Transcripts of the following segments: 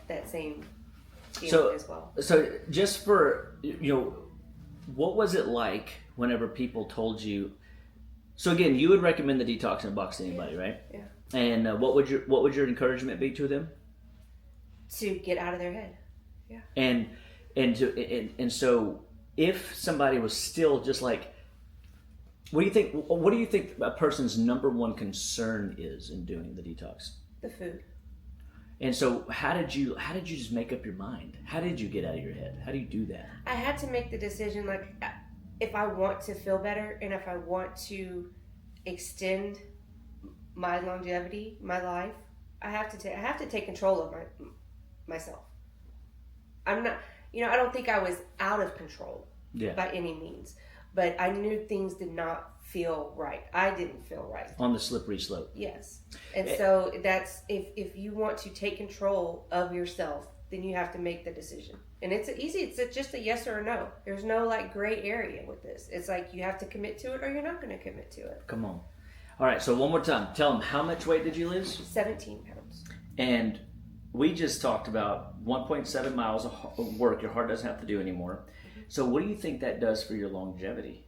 that same feeling as well. So just for, what was it like whenever people told you? So again, you would recommend the Detox in a Box to anybody, right? Yeah. And what would your encouragement be to them? To get out of their head. Yeah. And so if somebody was still just like, what do you think a person's number one concern is in doing the detox? The food. And so how did you just make up your mind? How did you get out of your head? How do you do that? I had to make the decision, like, if I want to feel better and if I want to extend my longevity, my life, I have to take control of myself. I'm not, I don't think I was out of control by any means, but I knew things did not feel right. I didn't feel right. On the slippery slope. Yes. And so that's, if you want to take control of yourself, then you have to make the decision. And it's just a yes or a no. There's no like gray area with this. It's like you have to commit to it or you're not going to commit to it. Come on. All right, so one more time. Tell them, how much weight did you lose? 17 pounds. And we just talked about 1.7 miles of work your heart doesn't have to do anymore. Mm-hmm. So what do you think that does for your longevity?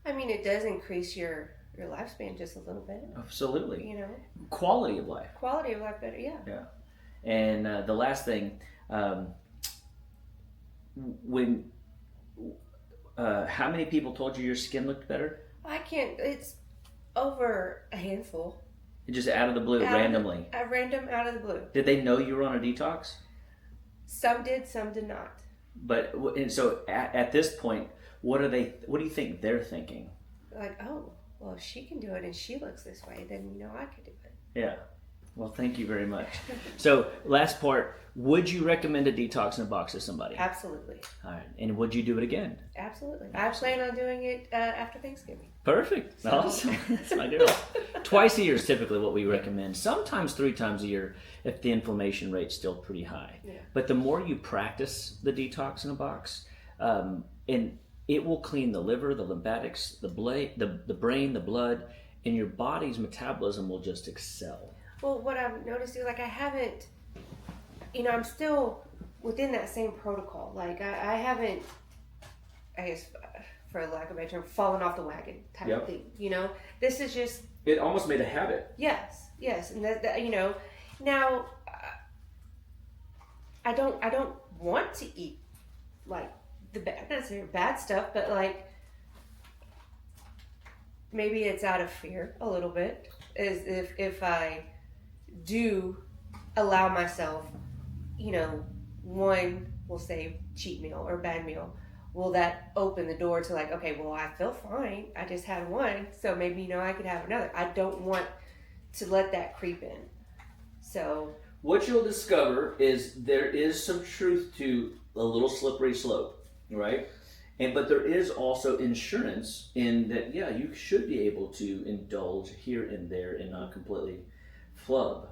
I mean, it does increase your lifespan just a little bit. Absolutely. Quality of life. Quality of life better, yeah. Yeah. And the last thing, how many people told you your skin looked better? It's over a handful. Just out of the blue, randomly? Random, out of the blue. Did they know you were on a detox? Some did, some did not. And so at this point, what do you think they're thinking? Like, oh, well, if she can do it and she looks this way, then I could do it. Yeah. Well, thank you very much. So, last part, would you recommend a Detox in a Box to somebody? Absolutely. All right. And would you do it again? Absolutely. I plan on doing it after Thanksgiving. Perfect. Awesome. That's my girl. Twice a year is typically what we recommend. Sometimes 3 times a year if the inflammation rate's still pretty high. Yeah. But the more you practice the Detox in a Box, and it will clean the liver, the lymphatics, the brain, the blood, and your body's metabolism will just excel. Well, what I've noticed is, like, I haven't, I'm still within that same protocol. Like, I haven't, I guess, for lack of a better term, fallen off the wagon type of thing. This is just. It almost made a habit. Yes. And that now, I don't want to eat, like, not necessarily bad stuff, but, like, maybe it's out of fear a little bit. Is if I do allow myself, one, we'll say cheat meal or bad meal, will that open the door to, like, okay, well, I feel fine, I just had one, so maybe I could have another. I don't want to let that creep in. So what you'll discover is there is some truth to a little slippery slope, right? But there is also insurance in that, you should be able to indulge here and there and not completely flub.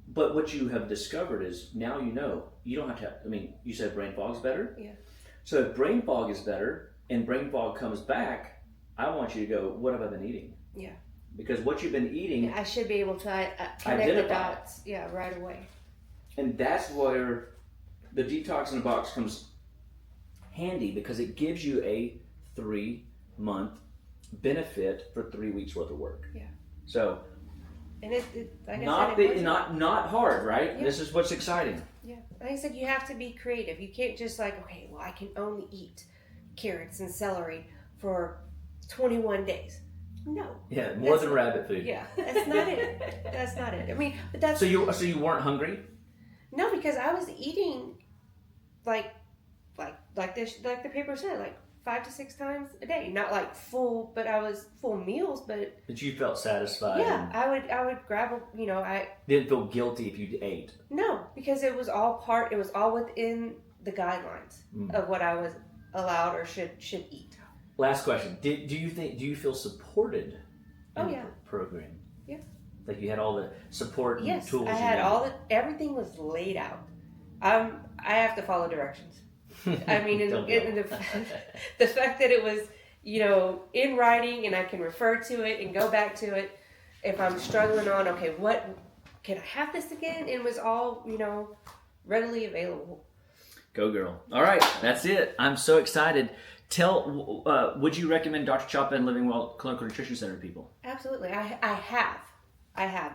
But what you have discovered is now you don't have to, you said brain fog's better? Yeah. So if brain fog is better and brain fog comes back, I want you to go, what have I been eating? Yeah. Because what you've been eating... I should be able to connect the dots right away. And that's where the Detox in a Box comes handy, because it gives you a 3-month benefit for 3 weeks worth of work. Yeah. So, and like not hard, right? Yeah. This is what's exciting. Yeah. Like I said, you have to be creative. You can't just okay, well, I can only eat carrots and celery for 21 days. No. Yeah, more than rabbit food. Yeah, that's not it. That's not it. But that's. So you weren't hungry? No, because I was eating like the paper said, like 5 to 6 times a day. Not like full, but I was full meals. But you felt satisfied. Yeah, I would grab I didn't feel guilty if you ate. No, because it was all within the guidelines of what I was allowed or should eat. Last question: do you feel supported in the program? Yeah. Like you had all the support and tools. Yes, I had everything was laid out. I have to follow directions. The fact that it was, in writing and I can refer to it and go back to it. If I'm struggling on, okay, what can I have this again? It was all, readily available. Go girl. All right, that's it. I'm so excited. Would you recommend Dr. Chapa and Living Well Clinical Nutrition Center to people? Absolutely. I have.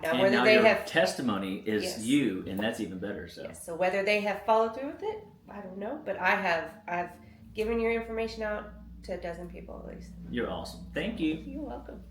Now, And whether now they your have testimony is Yes. you, and that's even better. So, yes, so whether they have followed through with it, I don't know, but I've given your information out to a dozen people at least. you're awesome. Thank you. You're welcome.